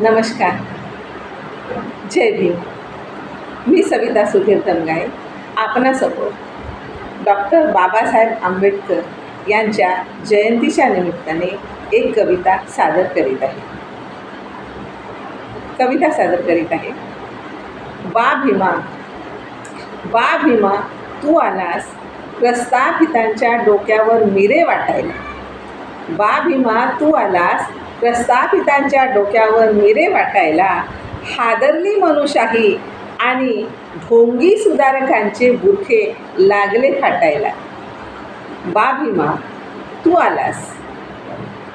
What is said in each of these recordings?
नमस्कार. जय भीम. मी सविता सुधीर तमगाई आपणासमोर डॉक्टर बाबासाहेब आंबेडकर यांच्या जयंतीच्या निमित्ताने एक कविता सादर करीत आहे. बा भीमा, बा भीमा तू आलास प्रस्थापितांच्या डोक्यावर मिरे वाटायला. बा भीमा तू आलास प्रस्थापितांच्या डोक्यावर मिरे वाटायला. हादरली मनुशाही आणि ढोंगी सुधारकांचे बुरखे लागले फाटायला. बा भीमा तू आलास,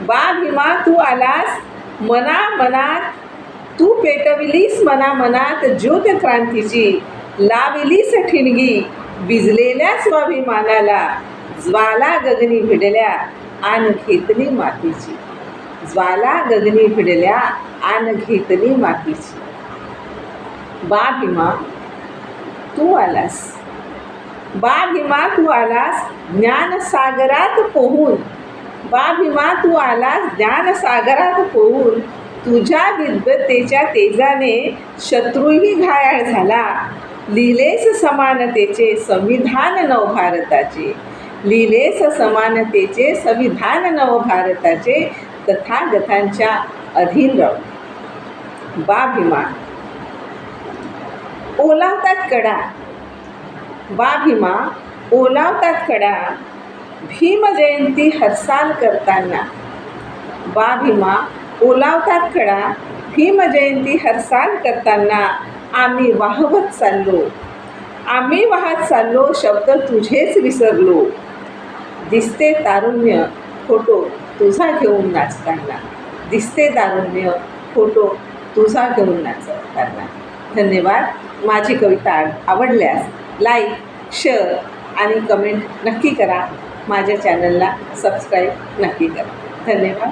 बा भीमा तू आलास मनामनात. तू पेटविलीस मनामनात ज्योत क्रांतीची. लाविलीस ठिणगी भिजलेल्या स्वाभिमानाला. ज्वाला गगनी भिडल्या आन घेतली मातीची. ज्वाला गगनी भिडल्या आन घेतली मातीची. बा भीमा तू आलास, बा भीमा तू आलास ज्ञानसागरात पोहून. बा भीमा तू आलास ज्ञानसागरात पोहून. तुझ्या विद्वत्तेच्या तेजाने शत्रूही घायाळ झाला. लिहिलेस समानतेचे संविधान नवभारताचे. लिहिलेस समानतेचे संविधान नवभारताचे. तथागतांच्या अधीन राहू. बा भीमा ओलावतात कडा, बा भीमा ओलावतात कडा. भीम जयंती हरसाल करताना. बा भीमा ओलावतात कडा. भीम जयंती हरसाल करताना. आम्ही वाहवत चाललो, आम्ही वाहत चाललो शब्द तुझेच विसरलो. दिसते तारुण्य फोटो तुझा घेऊन नाचताना. दिसते तारुण्य फोटो तुझा घेऊन नाचताना. धन्यवाद. माझी कविता आवडल्यास लाईक, शेअर आणि कमेंट नक्की करा. माझ्या चॅनलला सबस्क्राईब नक्की करा. धन्यवाद.